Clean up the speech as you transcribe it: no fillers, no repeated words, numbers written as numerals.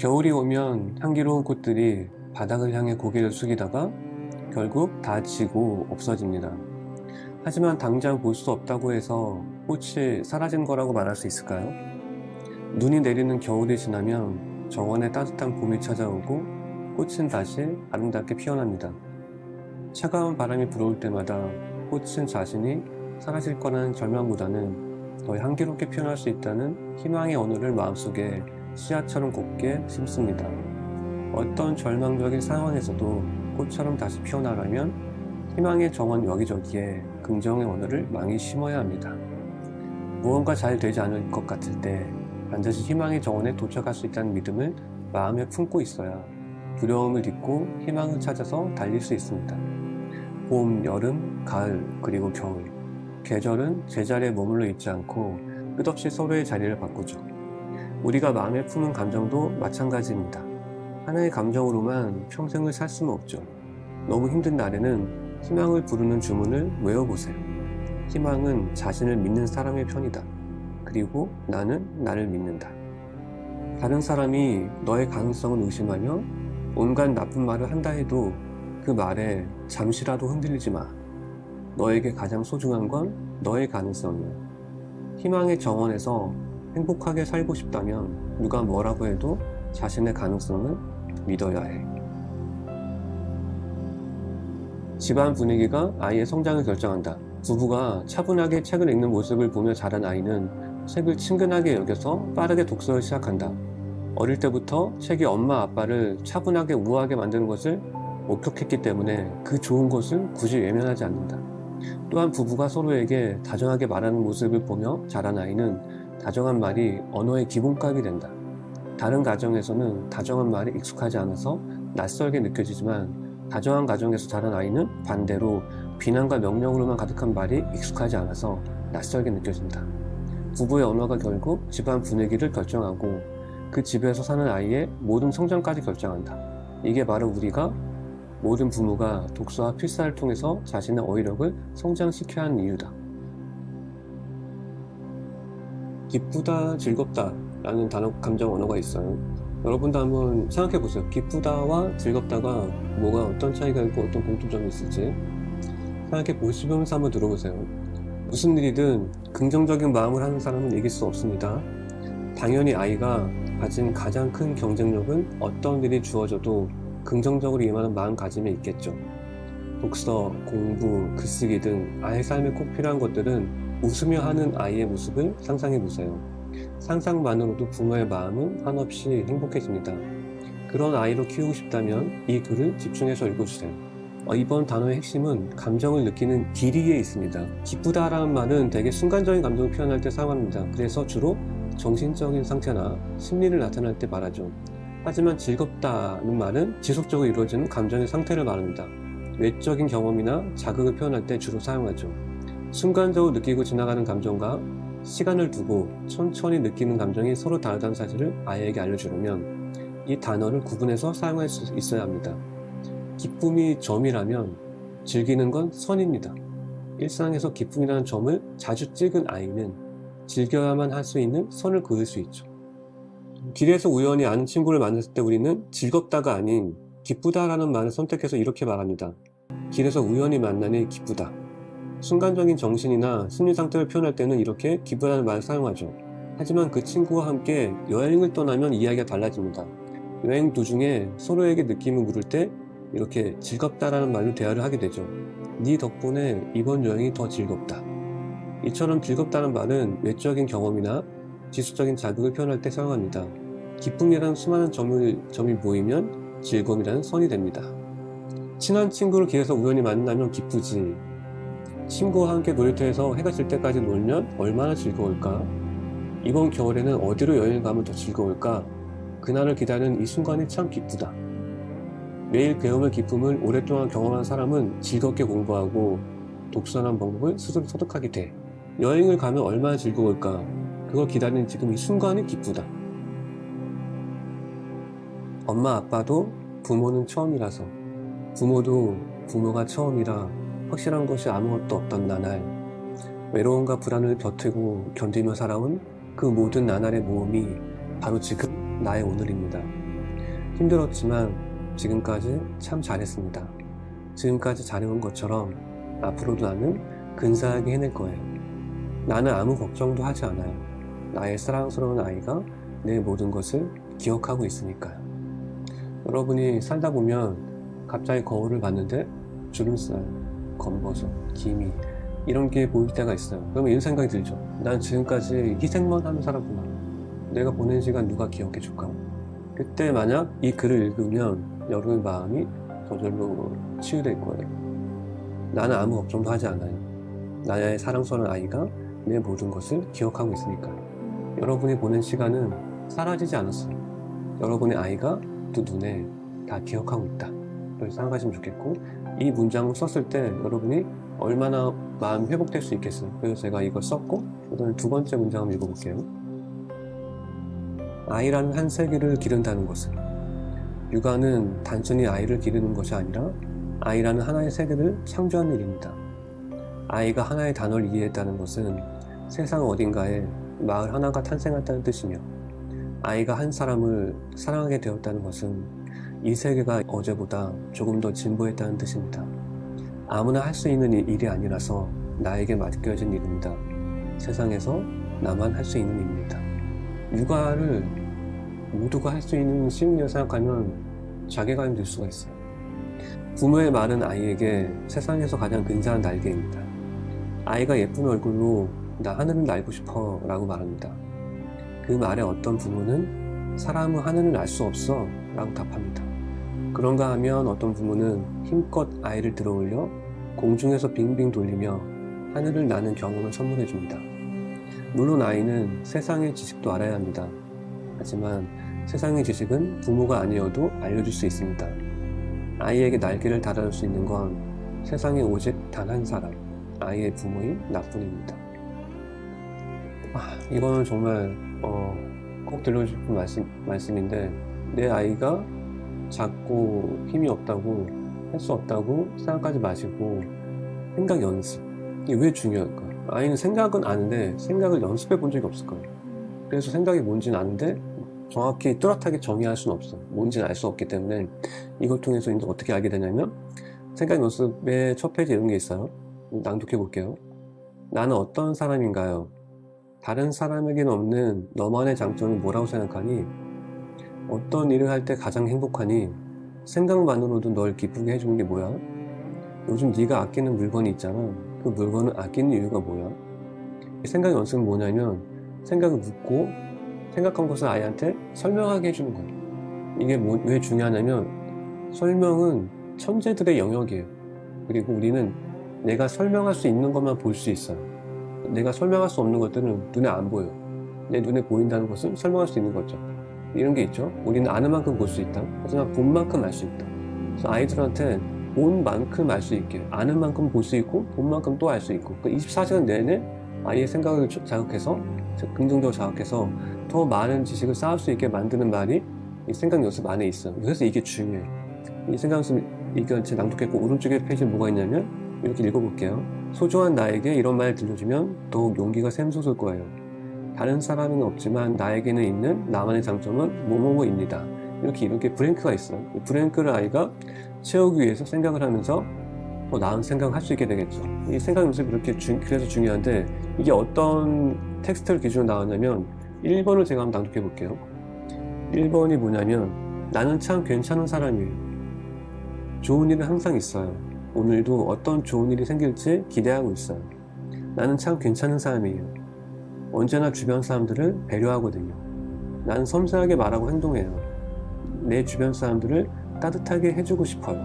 겨울이 오면 향기로운 꽃들이 바닥을 향해 고개를 숙이다가 결국 다 지고 없어집니다. 하지만 당장 볼 수 없다고 해서 꽃이 사라진 거라고 말할 수 있을까요? 눈이 내리는 겨울이 지나면 정원에 따뜻한 봄이 찾아오고 꽃은 다시 아름답게 피어납니다. 차가운 바람이 불어올 때마다 꽃은 자신이 사라질 거라는 절망보다는 더 향기롭게 피어날 수 있다는 희망의 언어를 마음속에 씨앗처럼 곱게 심습니다. 어떤 절망적인 상황에서도 꽃처럼 다시 피어나려면 희망의 정원 여기저기에 긍정의 언어를 많이 심어야 합니다. 무언가 잘 되지 않을 것 같을 때 반드시 희망의 정원에 도착할 수 있다는 믿음을 마음에 품고 있어야 두려움을 딛고 희망을 찾아서 달릴 수 있습니다. 봄, 여름, 가을, 그리고 겨울. 계절은 제자리에 머물러 있지 않고 끝없이 서로의 자리를 바꾸죠. 우리가 마음에 품은 감정도 마찬가지입니다. 하나의 감정으로만 평생을 살 수는 없죠. 너무 힘든 날에는 희망을 부르는 주문을 외워보세요. 희망은 자신을 믿는 사람의 편이다. 그리고 나는 나를 믿는다. 다른 사람이 너의 가능성을 의심하며 온갖 나쁜 말을 한다 해도 그 말에 잠시라도 흔들리지 마. 너에게 가장 소중한 건 너의 가능성이야. 희망의 정원에서 행복하게 살고 싶다면 누가 뭐라고 해도 자신의 가능성을 믿어야 해. 집안 분위기가 아이의 성장을 결정한다. 부부가 차분하게 책을 읽는 모습을 보며 자란 아이는 책을 친근하게 여겨서 빠르게 독서를 시작한다. 어릴 때부터 책이 엄마 아빠를 차분하게 우아하게 만드는 것을 목격했기 때문에 그 좋은 것을 굳이 외면하지 않는다. 또한 부부가 서로에게 다정하게 말하는 모습을 보며 자란 아이는 다정한 말이 언어의 기본값이 된다. 다른 가정에서는 다정한 말이 익숙하지 않아서 낯설게 느껴지지만 다정한 가정에서 자란 아이는 반대로 비난과 명령으로만 가득한 말이 익숙하지 않아서 낯설게 느껴진다. 부부의 언어가 결국 집안 분위기를 결정하고 그 집에서 사는 아이의 모든 성장까지 결정한다. 이게 바로 우리가 모든 부모가 독서와 필사를 통해서 자신의 어휘력을 성장시켜야 하는 이유다. 기쁘다, 즐겁다 라는 단어 감정 언어가 있어요. 여러분도 한번 생각해 보세요. 기쁘다와 즐겁다가 뭐가 어떤 차이가 있고 어떤 공통점이 있을지 생각해 보시면서 한번 들어보세요. 무슨 일이든 긍정적인 마음을 하는 사람은 이길 수 없습니다. 당연히 아이가 가진 가장 큰 경쟁력은 어떤 일이 주어져도 긍정적으로 임하는 마음가짐에 있겠죠. 독서, 공부, 글쓰기 등 아이의 삶에 꼭 필요한 것들은 웃으며 하는 아이의 모습을 상상해 보세요. 상상만으로도 부모의 마음은 한없이 행복해집니다. 그런 아이로 키우고 싶다면 이 글을 집중해서 읽어주세요. 이번 단어의 핵심은 감정을 느끼는 길이에 있습니다. 기쁘다라는 말은 되게 순간적인 감정을 표현할 때 사용합니다. 그래서 주로 정신적인 상태나 심리를 나타낼 때 말하죠. 하지만 즐겁다는 말은 지속적으로 이루어지는 감정의 상태를 말합니다. 외적인 경험이나 자극을 표현할 때 주로 사용하죠. 순간적으로 느끼고 지나가는 감정과 시간을 두고 천천히 느끼는 감정이 서로 다르다는 사실을 아이에게 알려주려면 이 단어를 구분해서 사용할 수 있어야 합니다. 기쁨이 점이라면 즐기는 건 선입니다. 일상에서 기쁨이라는 점을 자주 찍은 아이는 즐겨야만 할 수 있는 선을 그을 수 있죠. 길에서 우연히 아는 친구를 만났을 때 우리는 즐겁다가 아닌 기쁘다라는 말을 선택해서 이렇게 말합니다. 길에서 우연히 만나니 기쁘다. 순간적인 정신이나 심리 상태를 표현할 때는 이렇게 기쁘다는 말을 사용하죠. 하지만 그 친구와 함께 여행을 떠나면 이야기가 달라집니다. 여행 도중에 서로에게 느낌을 물을 때 이렇게 즐겁다라는 말로 대화를 하게 되죠. 네 덕분에 이번 여행이 더 즐겁다. 이처럼 즐겁다는 말은 외적인 경험이나 지속적인 자극을 표현할 때 사용합니다. 기쁨이라는 수많은 점이 모이면 즐거움이라는 선이 됩니다. 친한 친구를 길에서 우연히 만나면 기쁘지. 친구와 함께 놀이터에서 해가 질 때까지 놀면 얼마나 즐거울까? 이번 겨울에는 어디로 여행을 가면 더 즐거울까? 그날을 기다리는 이 순간이 참 기쁘다. 매일 배움의 기쁨을 오랫동안 경험한 사람은 즐겁게 공부하고 독서하는 방법을 스스로 터득하게 돼. 여행을 가면 얼마나 즐거울까? 그걸 기다리는 지금 이 순간이 기쁘다. 엄마 아빠도 부모는 처음이라서 부모도 부모가 처음이라 확실한 것이 아무것도 없던 나날 외로움과 불안을 벼트고 견디며 살아온 그 모든 나날의 모험이 바로 지금 나의 오늘입니다. 힘들었지만 지금까지 참 잘했습니다. 지금까지 잘해온 것처럼 앞으로도 나는 근사하게 해낼 거예요. 나는 아무 걱정도 하지 않아요. 나의 사랑스러운 아이가 내 모든 것을 기억하고 있으니까요. 여러분이 살다 보면 갑자기 거울을 봤는데 주름살, 검버섯, 기미 이런 게 보일 때가 있어요. 그러면 이런 생각이 들죠. 난 지금까지 희생만 하는 사람구나. 내가 보낸 시간 누가 기억해 줄까? 그때 만약 이 글을 읽으면 여러분의 마음이 저절로 치유될 거예요. 나는 아무 걱정도 하지 않아요. 나의 사랑스러운 아이가 내 모든 것을 기억하고 있으니까요. 여러분이 보낸 시간은 사라지지 않았어요. 여러분의 아이가 두 눈에 다 기억하고 있다. 그렇게 생각하시면 좋겠고, 이 문장을 썼을 때 여러분이 얼마나 마음이 회복될 수 있겠어요. 그래서 제가 이걸 썼고, 오늘 두 번째 문장 한번 읽어볼게요. 아이라는 한 세계를 기른다는 것은, 육아는 단순히 아이를 기르는 것이 아니라 아이라는 하나의 세계를 창조하는 일입니다. 아이가 하나의 단어를 이해했다는 것은 세상 어딘가에 마을 하나가 탄생했다는 뜻이며, 아이가 한 사람을 사랑하게 되었다는 것은 이 세계가 어제보다 조금 더 진보했다는 뜻입니다. 아무나 할 수 있는 일이 아니라서 나에게 맡겨진 일입니다. 세상에서 나만 할 수 있는 일입니다. 육아를 모두가 할 수 있는 심리를 생각하면 자괴감이 들 수가 있어요. 부모의 말은 아이에게 세상에서 가장 근사한 날개입니다. 아이가 예쁜 얼굴로 나 하늘을 날고 싶어 라고 말합니다. 그 말에 어떤 부모는 사람은 하늘을 날 수 없어 라고 답합니다. 그런가 하면 어떤 부모는 힘껏 아이를 들어올려 공중에서 빙빙 돌리며 하늘을 나는 경험을 선물해 줍니다. 물론 아이는 세상의 지식도 알아야 합니다. 하지만 세상의 지식은 부모가 아니어도 알려줄 수 있습니다. 아이에게 날개를 달아줄 수 있는 건 세상에 오직 단 한 사람, 아이의 부모인 나뿐입니다. 이거는 정말 꼭 들려주고 싶은 말씀인데, 내 아이가 작고 힘이 없다고, 할 수 없다고 생각하지 마시고 생각 연습. 이게 왜 중요할까? 아이는 생각은 아는데 생각을 연습해 본 적이 없을 거예요. 그래서 생각이 뭔지는 아는데 정확히 뚜렷하게 정의할 수는 없어요. 뭔지는 알 수 없기 때문에 이걸 통해서 이제 어떻게 알게 되냐면, 생각 연습의 첫 페이지에 이런 게 있어요. 낭독해 볼게요. 나는 어떤 사람인가요? 다른 사람에게는 없는 너만의 장점은 뭐라고 생각하니? 어떤 일을 할 때 가장 행복하니? 생각만으로도 널 기쁘게 해주는 게 뭐야? 요즘 네가 아끼는 물건이 있잖아. 그 물건을 아끼는 이유가 뭐야? 생각 연습은 뭐냐면, 생각을 묻고 생각한 것을 아이한테 설명하게 해주는 거예요. 이게 왜 중요하냐면, 설명은 천재들의 영역이에요. 그리고 우리는 내가 설명할 수 있는 것만 볼 수 있어요. 내가 설명할 수 없는 것들은 눈에 안 보여요. 내 눈에 보인다는 것은 설명할 수 있는 거죠. 이런 게 있죠. 우리는 아는 만큼 볼 수 있다. 하지만 본 만큼 알 수 있다. 그래서 아이들한테 본 만큼 알 수 있게, 아는 만큼 볼 수 있고 본 만큼 또 알 수 있고, 24시간 내내 아이의 생각을 자극해서, 긍정적으로 자극해서 더 많은 지식을 쌓을 수 있게 만드는 말이 이 생각 연습 안에 있어요. 그래서 이게 중요해요. 이 생각 연습, 이거 제 낭독했고 오른쪽에 페이지에 뭐가 있냐면, 이렇게 읽어볼게요. 소중한 나에게 이런 말 들려주면 더욱 용기가 샘솟을 거예요. 다른 사람은 없지만 나에게는 있는 나만의 장점은 뭐뭐뭐입니다. 이렇게 브랭크가 있어요. 이 브랭크를 아이가 채우기 위해서 생각을 하면서 더 나은 생각을 할 수 있게 되겠죠. 이 생각 연습이 그래서 중요한데, 이게 어떤 텍스트를 기준으로 나왔냐면 1번을 제가 한번 낭독해 볼게요. 1번이 뭐냐면, 나는 참 괜찮은 사람이에요. 좋은 일은 항상 있어요. 오늘도 어떤 좋은 일이 생길지 기대하고 있어요. 나는 참 괜찮은 사람이에요. 언제나 주변 사람들을 배려하거든요. 나는 섬세하게 말하고 행동해요. 내 주변 사람들을 따뜻하게 해주고 싶어요.